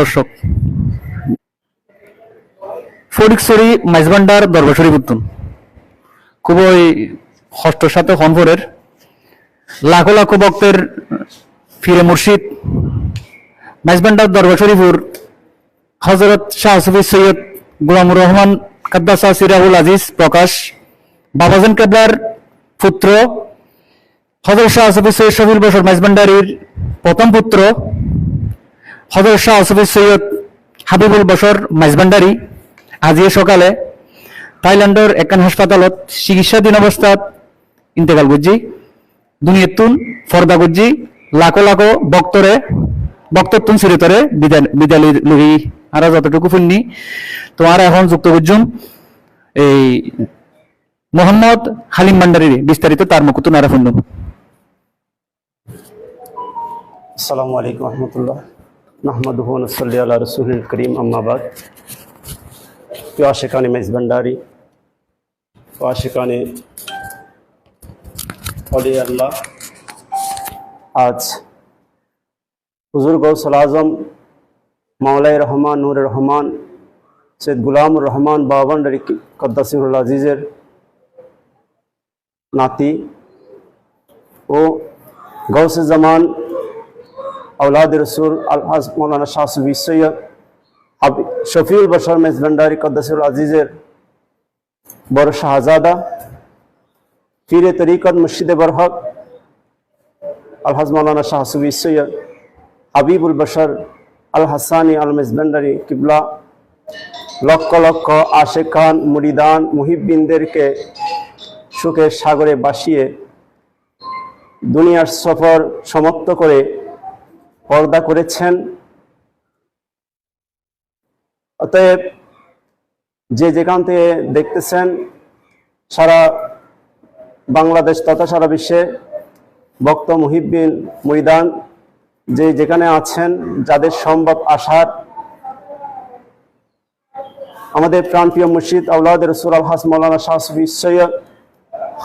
দর্শক ফটিকছড়ি মাইজবান্ডার দরবার শরীফ উত্তম খুবই কষ্টের সাথে হনফরের লাখো লাখো ভক্তের ফিরে মুর্শিদ মাইজবান্ডার দরবার শরীফুর হজরত শাহ সুফি সৈয়দ গোলামুর রহমান কাদ্দাসা সিরাহুল আজিজ প্রকাশ বাবাজান কেবলার পুত্র হজরত শাহ সুফি সৈয়দ শফিউল বশর মাইজবান্ডারির প্রথম পুত্র হজরত শাহ সুফি সৈয়দ হাবিবুল বশর মাইজবান্ডারি আজিয়ে সকালে থাইল্যান্ডের একখান হাসপাতালত চিকিৎসাধীন অবস্থাত ইন্তেকাল করছি দুনিয়াতুন ফর্দা করছি লাখো লাখো বক্তরতুন সিরিতরে বিদায় লুহি আর যতটুকু ফুননি তোমার এখন যুক্ত করছুন এই মোহাম্মদ হালিম ভান্ডারী বিস্তারিত তার মুকুতুন আর ফুন্নুন। আসসালামু আলাইকুম রহমতুল্লাহ নাহমাদুহু ওয়া নুসাল্লি আলা রাসূলিল কারীম আম্মা বাদ। প্রিয় আশিকানে মেজবান্ডারি ও আশিকানে ওলি আল্লাহ, আজ হুজুর গৌসুল আজম মাওলাই রহমান নূর রহমান সৈয়দ গোলামুর রহমান বাবান্ডারি কদ্দাসিরুল আজিজের নাতি ও গৌসে জামান औलाद रसूल अलहाज मौलाना शाह सुफी सैयद शफीउल बशर मेजबांडारी कद्दासुल अजीज़ेर बड़ शाहजादा पीरे तरीक़त मुर्शिदे बरहक अलहाज मौलाना शाह सुफी सैयद हबीबुल बशर अल हसानी अल मेजबांडारी किबला लक्ष लक्ष आशिकान मुरिदान मुहिब्बिनदेरके सुखेर सागरे बासिए दुनियार सफर समाप्त करे পর্দা করেছেন। অতএব যে যেখান থেকে দেখতেছেন সারা বাংলাদেশ তথা সারা বিশ্বে ভক্ত মুহিব্বিন মুরিদান যে যেখানে আছেন, যাদের সম্ভব আসার আমাদের প্রাণপ্রিয় মুর্শিদ আওলাদ রসুল আলহাজ মৌলানা শাহ সুফি সৈয়দ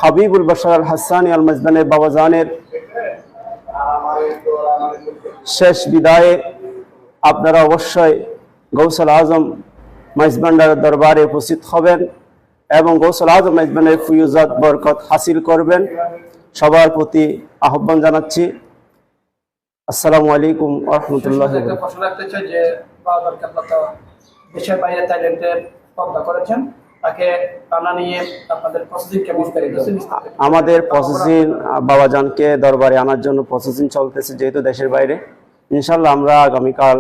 হাবিবুল বশর আল হাসানি আল মেজবানের বাবাজানের শেষ বিদায়ে আপনারা অবশ্যই গৌসুল আজম মেজবান্ডারের দরবারে উপস্থিত হবেন এবং গৌসুল আজম মেজবানের ফুয়ুজাত বরকত হাসিল করবেন। সবার প্রতি আহ্বান জানাচ্ছি। আসসালামু আলাইকুম ওয়া রাহমাতুল্লাহি ওয়া বারাকাতুহু। দেশের বাইরে থাইল্যান্ডে পর্দা করেছেন, তাকে টানা নিয়ে আপনাদের প্রসেসিংকে বিস্তারিত আমাদের প্রসেসিং বাবাজানকে দরবারে আনার জন্য প্রসেসিং চলতেছে, যেহেতু দেশের বাইরে। ইনশাআল্লাহ আমরা আগামীকাল